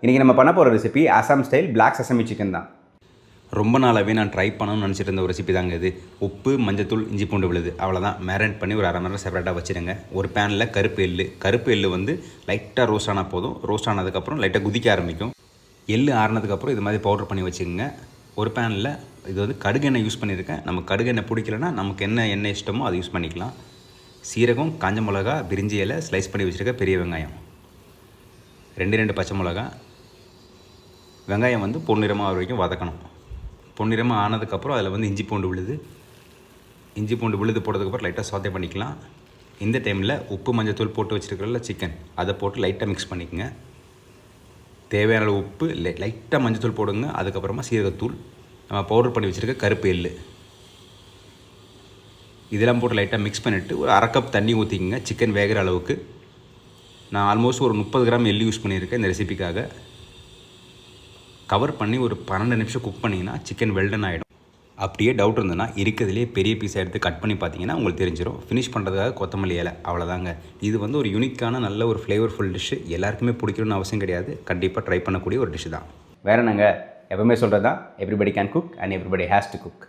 இன்றைக்கி நம்ம பண்ண போகிற recipe Assam style black sesame chicken தான். ரொம்ப நாளாகவே நான் ட்ரை பண்ணணும்னு நினச்சிட்டு இருந்த ஒரு ரெசிபி தாங்க இது. உப்பு, மஞ்சத்தூள், இஞ்சி பூண்டு விழுது, அவ்வளோதான். மேரினேட் பண்ணி ஒரு அரை மணி நேரம் செப்பரேட்டாக வச்சுருங்க. ஒரு பேனில் கருப்பு எள்ளு வந்து லைட்டாக ரோஸ்ட் ஆனால் போதும். ரோஸ்ட் ஆனதுக்கப்புறம் லைட்டாக குதிக்க ஆரம்பிக்கும். எள்ளு ஆறினதுக்கப்புறம் இது மாதிரி பவுடர் பண்ணி வச்சுக்கோங்க. ஒரு பேனில் இது வந்து கடுகெண்ணெய் யூஸ் பண்ணியிருக்கேன். நம்ம கடுகெண்ணெய் பிடிக்கலன்னா நமக்கு என்ன எண்ணெய் இஷ்டமோ அதை யூஸ் பண்ணிக்கலாம். சீரகம், காஞ்ச மிளகா, பிரிஞ்சி இலை, ஸ்லைஸ் பண்ணி வச்சுருக்க பெரிய வெங்காயம், 2 பச்சை மிளகா. வெங்காயம் வந்து பொன்னிறமாக வரைக்கும் வதக்கணும். பொன்னிறமாக ஆனதுக்கப்புறம் அதில் வந்து இஞ்சி பூண்டு விழுது போட்டதுக்கப்புறம் லைட்டாக சாத்தே பண்ணிக்கலாம். இந்த டைமில் உப்பு, மஞ்சத்தூள் போட்டு வச்சுருக்கிறல சிக்கன், அதை போட்டு லைட்டாக மிக்ஸ் பண்ணிக்கோங்க. தேவையான அளவு உப்பு, லைட்டாக மஞ்சத்தூள் போடுங்க. அதுக்கப்புறமா சீரகத்தூள், நம்ம பவுடர் பண்ணி வச்சுருக்க கருப்பு எள்ளு, இதெல்லாம் போட்டு லைட்டாக மிக்ஸ் பண்ணிவிட்டு ஒரு அரை கப் தண்ணி ஊற்றிக்கங்க சிக்கன் வேகிற அளவுக்கு. நான் ஆல்மோஸ்ட் ஒரு 30 கிராம் எள்ளு யூஸ் பண்ணியிருக்கேன் இந்த ரெசிபிக்காக. கவர் பண்ணி ஒரு 12 நிமிஷம் குக் பண்ணிங்கன்னா சிக்கன் வெல்டன் ஆகிடும். அப்படியே டவுட் இருந்ததுன்னா இருக்கிறதுலே பெரிய பீஸாக எடுத்து கட் பண்ணி பார்த்தீங்கன்னா உங்களுக்கு தெரிஞ்சிடும். ஃபினிஷ் பண்ணுறதுக்காக கொத்தமல்லி இலை, அவ்வளோதாங்க. இது வந்து ஒரு யூனிக்கான நல்ல ஒரு ஃப்ளேவர்ஃபுல் டிஷ்ஷு. எல்லாருக்குமே பிடிக்கணும்னு அவசியம் கிடையாது. கண்டிப்பாக ட்ரை பண்ணக்கூடிய ஒரு டிஷ்ஷு தான். வேறு என்னங்க, எப்பவுமே சொல்கிறது தான், everybody can cook and everybody has to cook.